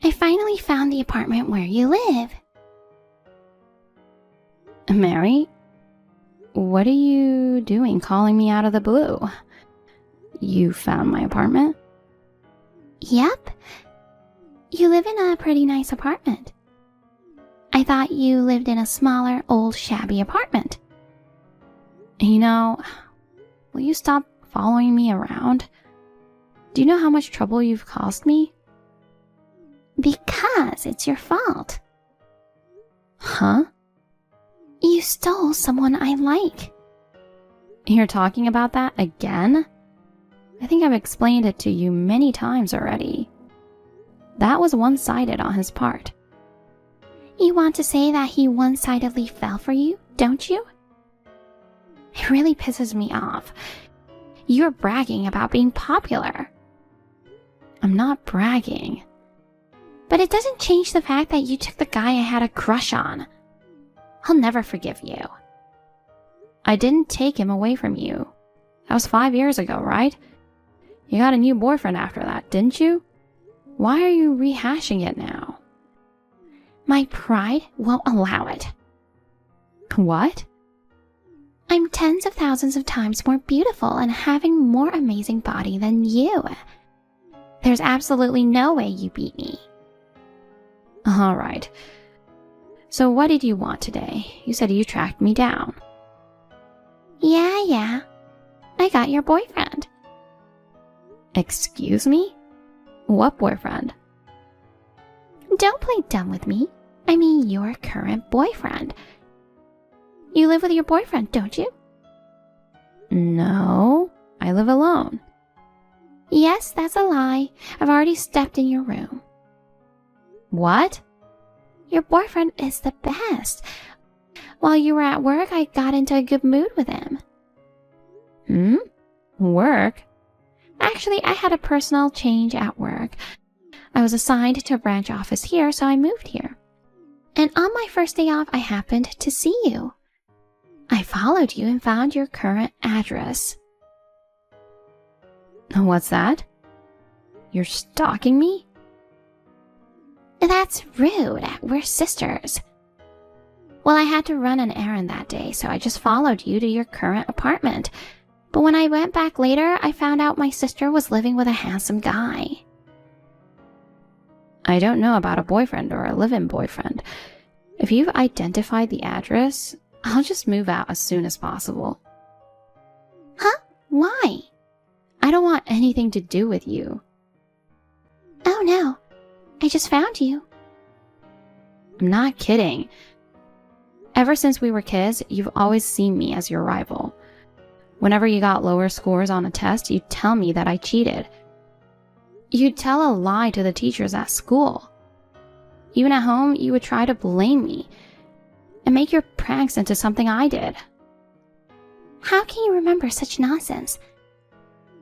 I finally found the apartment where you live. Mary, what are you doing calling me out of the blue? You found my apartment? Yep. You live in a pretty nice apartment. I thought you lived in a smaller, old, shabby apartment. You know, will you stop following me around? Do you know how much trouble you've caused me? Because it's your fault. Huh? You stole someone I like. You're talking about that again? I think I've explained it to you many times already. That was one-sided on his part. You want to say that he one-sidedly fell for you, don't you? It really pisses me off. You're bragging about being popular. I'm not bragging. But it doesn't change the fact that you took the guy I had a crush on. I'll never forgive you. I didn't take him away from you. That was 5 years ago, right? You got a new boyfriend after that, didn't you? Why are you rehashing it now? My pride won't allow it. What? I'm tens of thousands of times more beautiful and having more amazing body than you. There's absolutely no way you beat me. All right. So what did you want today? You said you tracked me down. Yeah. I got your boyfriend. Excuse me? What boyfriend? Don't play dumb with me. I mean your current boyfriend. You live with your boyfriend, don't you? No, I live alone. Yes, that's a lie. I've already stepped in your room. What? Your boyfriend is the best. While you were at work, I got into a good mood with him. Work? Actually, I had a personal change at work. I was assigned to a branch office here, so I moved here. And on my first day off, I happened to see you. I followed you and found your current address. What's that? You're stalking me? That's rude. We're sisters. Well, I had to run an errand that day, so I just followed you to your current apartment. But when I went back later, I found out my sister was living with a handsome guy. I don't know about a boyfriend or a live-in boyfriend. If you've identified the address, I'll just move out as soon as possible. Huh? Why? I don't want anything to do with you. Oh no, I just found you. I'm not kidding. Ever since we were kids, you've always seen me as your rival. Whenever you got lower scores on a test, you'd tell me that I cheated. You'd tell a lie to the teachers at school. Even at home, you would try to blame me and make your pranks into something I did. How can you remember such nonsense?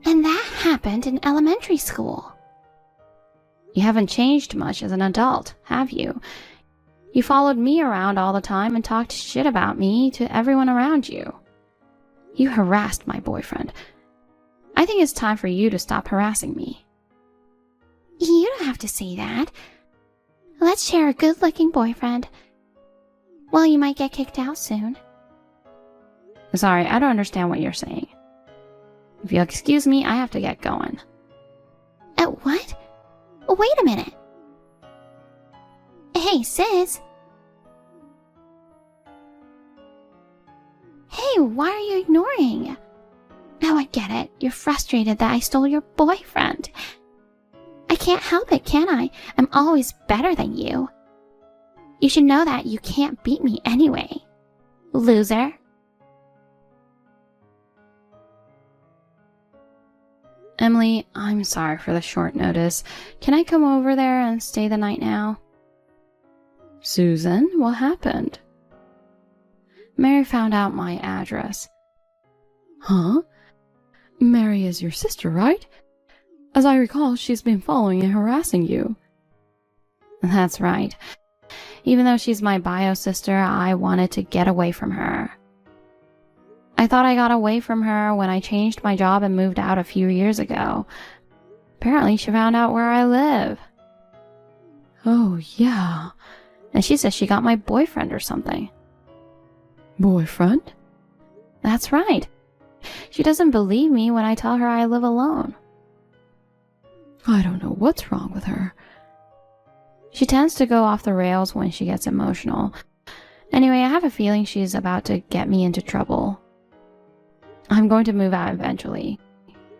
And that happened in elementary school. You haven't changed much as an adult, have you? You followed me around all the time and talked shit about me to everyone around you. You harassed my boyfriend. I think it's time for you to stop harassing me. You don't have to say that. Let's share a good-looking boyfriend. Well, you might get kicked out soon. Sorry, I don't understand what you're saying. If you'll excuse me, I have to get going. What? Wait a minute. Hey, sis. Hey, why are you ignoring? Now I get it. You're frustrated that I stole your boyfriend. I can't help it, can I? I'm always better than you. You should know that you can't beat me anyway. Loser. Emily, I'm sorry for the short notice. Can I come over there and stay the night now? Susan, what happened? Mary found out my address. Huh? Mary is your sister, right? As I recall, she's been following and harassing you. That's right. Even though she's my bio sister, I wanted to get away from her. I thought I got away from her when I changed my job and moved out a few years ago. Apparently, she found out where I live. Oh, yeah. And she says she got my boyfriend or something. Boyfriend? That's right. She doesn't believe me when I tell her I live alone. I don't know what's wrong with her. She tends to go off the rails when she gets emotional. Anyway, I have a feeling she's about to get me into trouble. I'm going to move out eventually.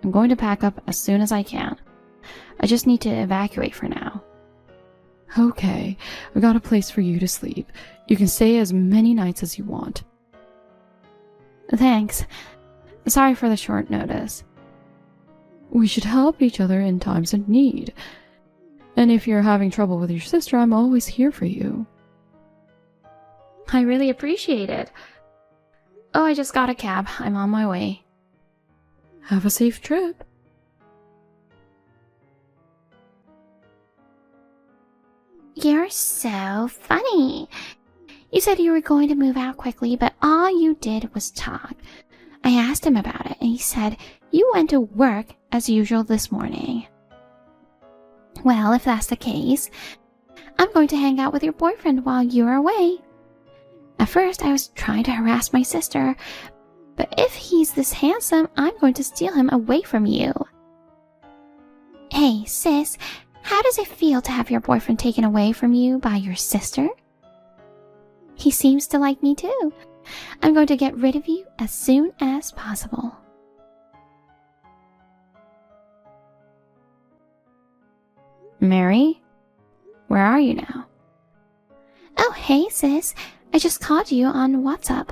I'm going to pack up as soon as I can. I just need to evacuate for now. Okay, I've got a place for you to sleep. You can stay as many nights as you want. Thanks. Sorry for the short notice. We should help each other in times of need. And if you're having trouble with your sister, I'm always here for you. I really appreciate it. Oh, I just got a cab. I'm on my way. Have a safe trip. You're so funny. You said you were going to move out quickly, but all you did was talk. I asked him about it, and he said you went to work as usual this morning. Well, if that's the case, I'm going to hang out with your boyfriend while you're away. At first, I was trying to harass my sister, but if he's this handsome, I'm going to steal him away from you. Hey, sis, how does it feel to have your boyfriend taken away from you by your sister? He seems to like me too. I'm going to get rid of you as soon as possible. Mary? Where are you now? Oh, hey, sis. I just called you on WhatsApp.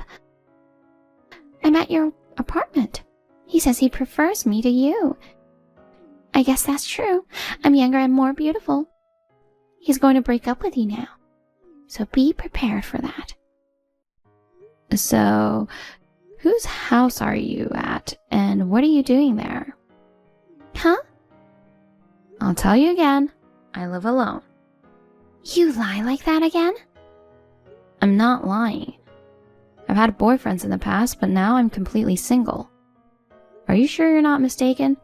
I'm at your apartment. He says he prefers me to you. I guess that's true. I'm younger and more beautiful. He's going to break up with you now. So be prepared for that. So, whose house are you at, and what are you doing there? Huh? I'll tell you again. I live alone. You lie like that again? I'm not lying. I've had boyfriends in the past, but now I'm completely single. Are you sure you're not mistaken?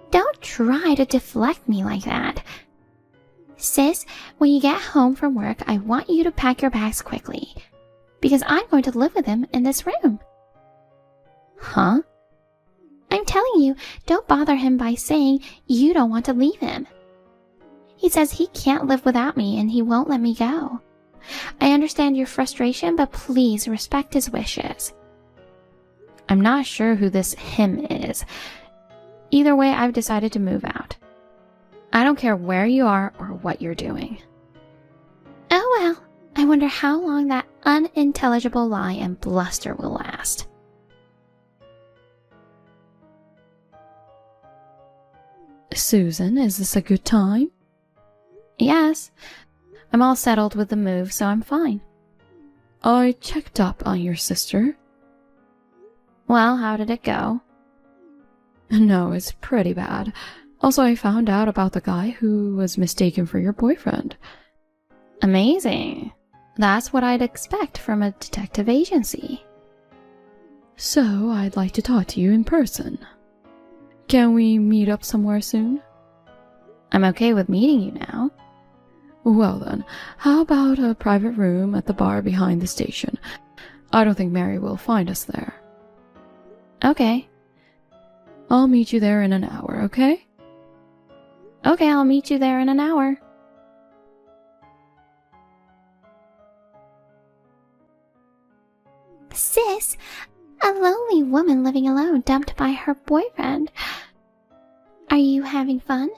Don't try to deflect me like that. Sis, when you get home from work, I want you to pack your bags quickly, because I'm going to live with him in this room. Huh? I'm telling you, don't bother him by saying you don't want to leave him. He says he can't live without me and he won't let me go. I understand your frustration, but please respect his wishes. I'm not sure who this him is. Either way, I've decided to move out. I don't care where you are or what you're doing. Oh well, I wonder how long that unintelligible lie and bluster will last. Susan, is this a good time? Yes. I'm all settled with the move, so I'm fine. I checked up on your sister. Well, how did it go? No, it's pretty bad. Also, I found out about the guy who was mistaken for your boyfriend. Amazing. That's what I'd expect from a detective agency. So, I'd like to talk to you in person. Can we meet up somewhere soon? I'm okay with meeting you now. Well then, how about a private room at the bar behind the station? I don't think Mary will find us there. Okay. I'll meet you there in an hour, okay? Okay, I'll meet you there in an hour. Sis, a lonely woman living alone dumped by her boyfriend. Are you having fun?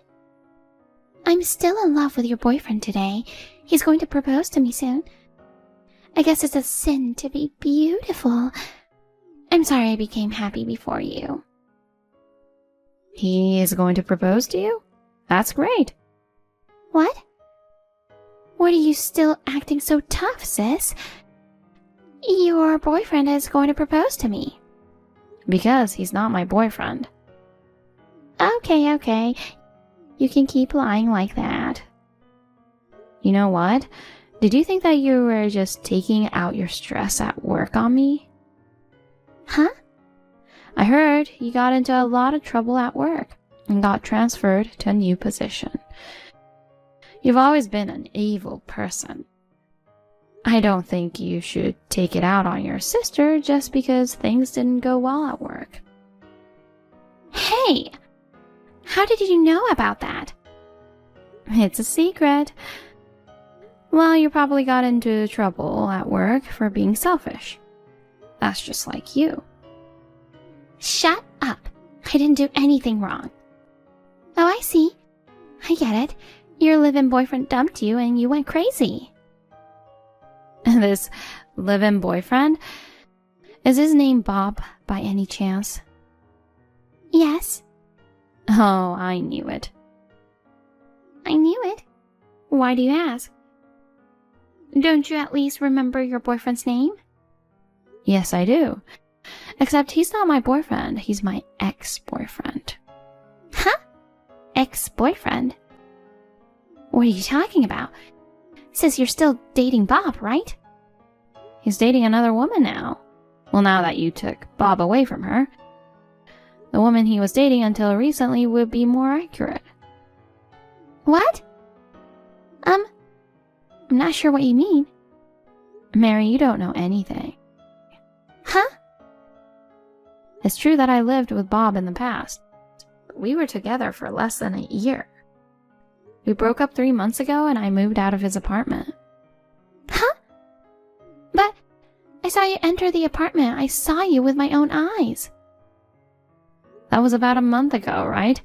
I'm still in love with your boyfriend today. He's going to propose to me soon. I guess it's a sin to be beautiful. I'm sorry I became happy before you. He is going to propose to you? That's great. What? What are you still acting so tough, sis? Your boyfriend is going to propose to me. Because he's not my boyfriend. Okay. You can keep lying like that. You know what? Did you think that you were just taking out your stress at work on me? Huh? I heard you got into a lot of trouble at work and got transferred to a new position. You've always been an evil person. I don't think you should take it out on your sister just because things didn't go well at work. Hey! How did you know about that? It's a secret. Well, you probably got into trouble at work for being selfish. That's just like you. Shut up. I didn't do anything wrong. Oh, I see. I get it. Your live-in boyfriend dumped you and you went crazy. This live-in boyfriend? Is his name Bob by any chance? Yes. Oh, I knew it. I knew it. Why do you ask? Don't you at least remember your boyfriend's name? Yes, I do. Except he's not my boyfriend. He's my ex-boyfriend. Huh? Ex-boyfriend? What are you talking about? Says you're still dating Bob, right? He's dating another woman now. Well, now that you took Bob away from her. The woman he was dating until recently would be more accurate. What? I'm not sure what you mean. Mary, you don't know anything. Huh? It's true that I lived with Bob in the past, but we were together for less than a year. We broke up 3 months ago and I moved out of his apartment. Huh? But I saw you enter the apartment. I saw you with my own eyes. That was about a month ago, right?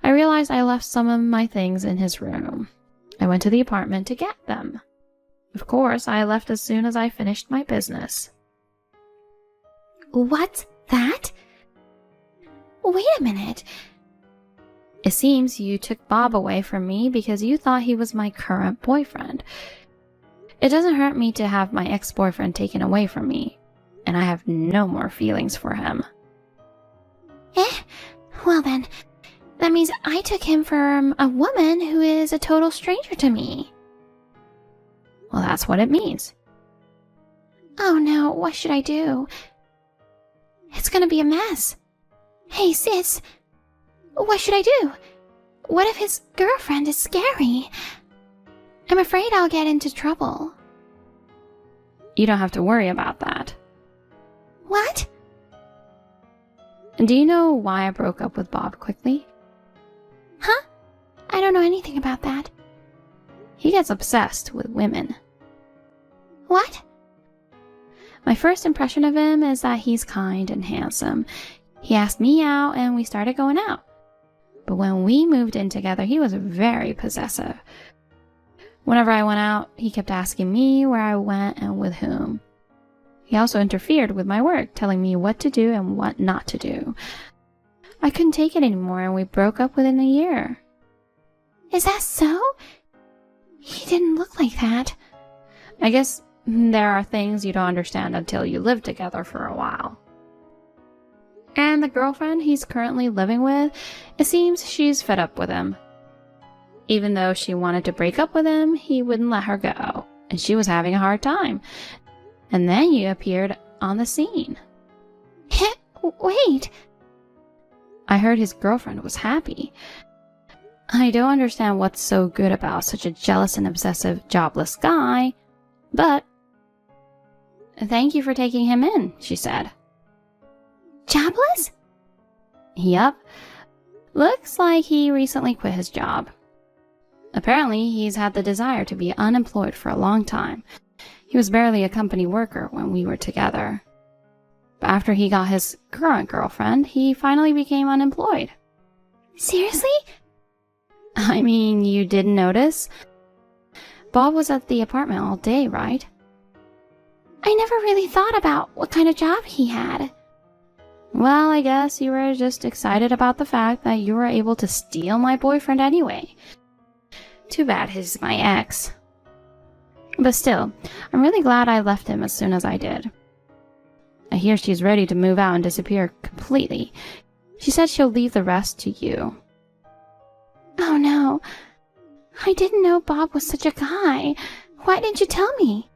I realized I left some of my things in his room. I went to the apartment to get them. Of course, I left as soon as I finished my business. What's that? Wait a minute. It seems you took Bob away from me because you thought he was my current boyfriend. It doesn't hurt me to have my ex-boyfriend taken away from me, and I have no more feelings for him. Well then, that means I took him from a woman who is a total stranger to me. Well, that's what it means. Oh no, what should I do? It's gonna be a mess. Hey sis, what should I do? What if his girlfriend is scary? I'm afraid I'll get into trouble. You don't have to worry about that. What? Do you know why I broke up with Bob quickly? Huh? I don't know anything about that. He gets obsessed with women. What? My first impression of him is that he's kind and handsome. He asked me out and we started going out. But when we moved in together, he was very possessive. Whenever I went out, he kept asking me where I went and with whom. He also interfered with my work, telling me what to do and what not to do. I couldn't take it anymore and we broke up within a year. Is that so? He didn't look like that. I guess there are things you don't understand until you live together for a while. And the girlfriend he's currently living with, it seems she's fed up with him. Even though she wanted to break up with him, he wouldn't let her go, and she was having a hard time. And then you appeared on the scene. Wait. I heard his girlfriend was happy. I don't understand what's so good about such a jealous and obsessive, jobless guy, but thank you for taking him in, she said. Jobless? Yup. Looks like he recently quit his job. Apparently, he's had the desire to be unemployed for a long time. He was barely a company worker when we were together. But after he got his current girlfriend, he finally became unemployed. Seriously? I mean, you didn't notice? Bob was at the apartment all day, right? I never really thought about what kind of job he had. Well, I guess you were just excited about the fact that you were able to steal my boyfriend anyway. Too bad he's my ex. But still, I'm really glad I left him as soon as I did. I hear she's ready to move out and disappear completely. She said she'll leave the rest to you. Oh no. I didn't know Bob was such a guy. Why didn't you tell me?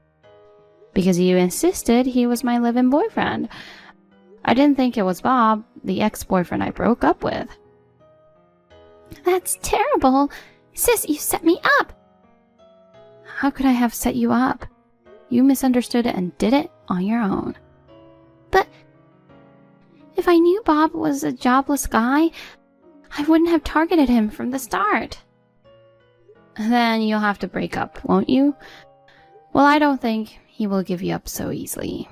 Because you insisted he was my live-in boyfriend. I didn't think it was Bob, the ex-boyfriend I broke up with. That's terrible. Sis, you set me up! How could I have set you up? You misunderstood it and did it on your own. But if I knew Bob was a jobless guy, I wouldn't have targeted him from the start. Then you'll have to break up, won't you? Well, I don't think he will give you up so easily.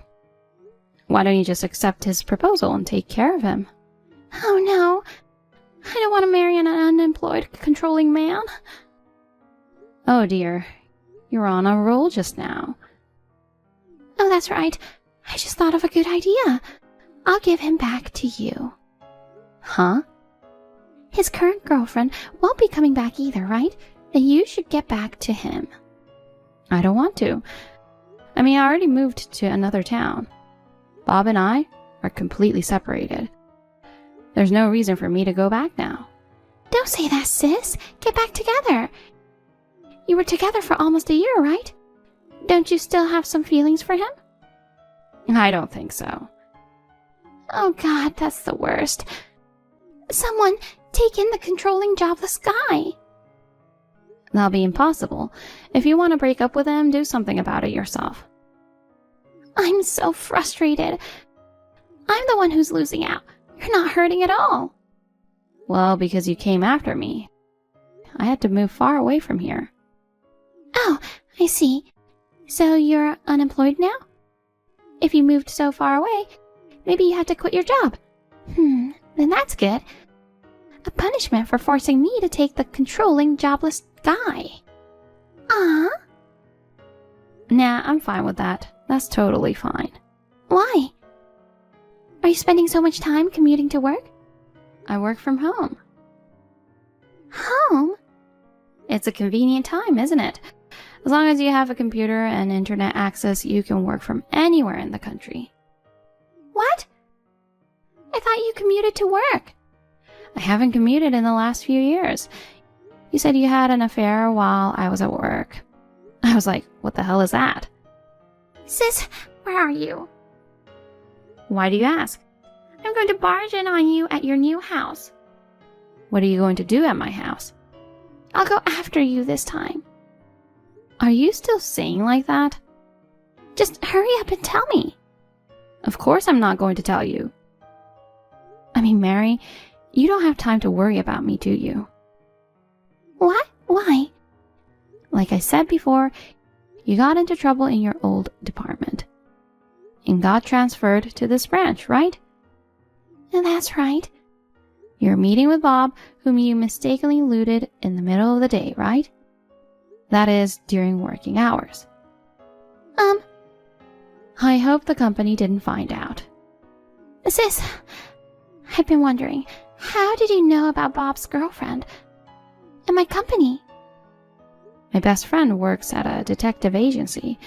Why don't you just accept his proposal and take care of him? Oh no, I don't want to marry an unemployed, controlling man. Oh dear, you're on a roll just now. Oh, that's right. I just thought of a good idea. I'll give him back to you. Huh? His current girlfriend won't be coming back either, right? Then you should get back to him. I don't want to. I mean, I already moved to another town. Bob and I are completely separated. There's no reason for me to go back now. Don't say that, sis. Get back together. You were together for almost a year, right? Don't you still have some feelings for him? I don't think so. Oh God, that's the worst. Someone take in the controlling, jobless guy. That'll be impossible. If you want to break up with him, do something about it yourself. I'm so frustrated. I'm the one who's losing out. You're not hurting at all. Well, because you came after me. I had to move far away from here. Oh, I see. So you're unemployed now? If you moved so far away, maybe you had to quit your job. Then that's good. A punishment for forcing me to take the controlling, jobless guy. Nah, I'm fine with that. That's totally fine. Why? Are you spending so much time commuting to work? I work from home. Home? It's a convenient time, isn't it? As long as you have a computer and internet access, you can work from anywhere in the country. What? I thought you commuted to work. I haven't commuted in the last few years. You said you had an affair while I was at work. I was like, what the hell is that? Sis, where are you? Why do you ask? I'm going to barge in on you at your new house. What are you going to do at my house? I'll go after you this time. Are you still saying like that? Just hurry up and tell me. Of course I'm not going to tell you. I mean, Mary, you don't have time to worry about me, do you? What? Why? Like I said before, you got into trouble in your old department and got transferred to this branch, right? That's right. You're meeting with Bob, whom you mistakenly looted in the middle of the day, right? That is, during working hours. I hope the company didn't find out. Sis, I've been wondering, how did you know about Bob's girlfriend and my company? My best friend works at a detective agency.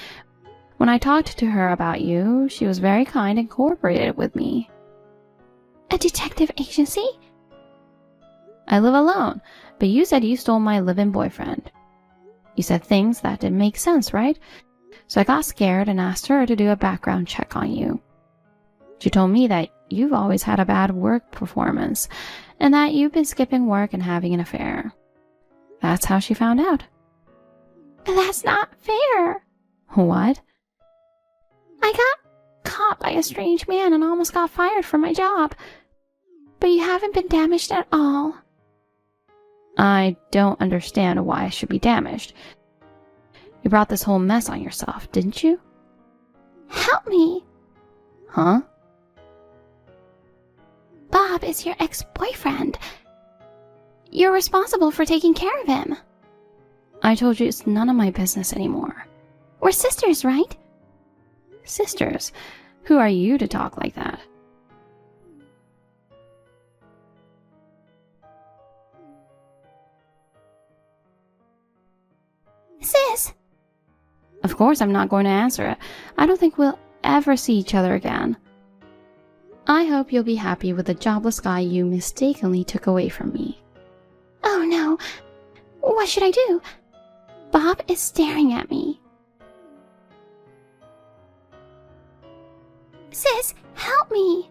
When I talked to her about you, she was very kind and cooperated with me. A detective agency? I live alone, but you said you stole my live-in boyfriend. You said things that didn't make sense, right? So I got scared and asked her to do a background check on you. She told me that you've always had a bad work performance and that you've been skipping work and having an affair. That's how she found out. That's not fair. What? I got caught by a strange man and almost got fired from my job. But you haven't been damaged at all. I don't understand why I should be damaged. You brought this whole mess on yourself, didn't you? Help me. Huh? Bob is your ex-boyfriend. You're responsible for taking care of him. I told you it's none of my business anymore. We're sisters, right? Sisters? Who are you to talk like that? Sis! Of course I'm not going to answer it. I don't think we'll ever see each other again. I hope you'll be happy with the jobless guy you mistakenly took away from me. Oh no. What should I do? Bob is staring at me. Sis, help me!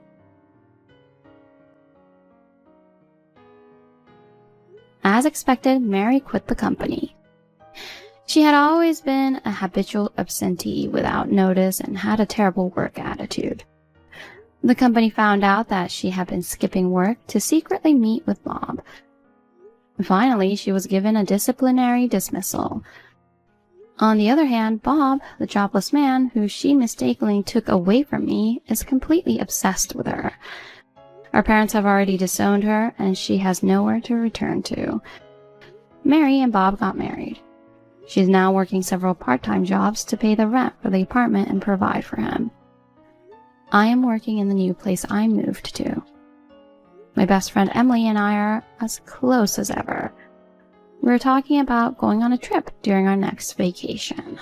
As expected, Mary quit the company. She had always been a habitual absentee without notice and had a terrible work attitude. The company found out that she had been skipping work to secretly meet with Bob. Finally, she was given a disciplinary dismissal. On the other hand, Bob, the jobless man who she mistakenly took away from me, is completely obsessed with her. Our parents have already disowned her, and she has nowhere to return to. Mary and Bob got married. She's now working several part-time jobs to pay the rent for the apartment and provide for him. I am working in the new place I moved to. My best friend Emily and I are as close as ever. We're talking about going on a trip during our next vacation.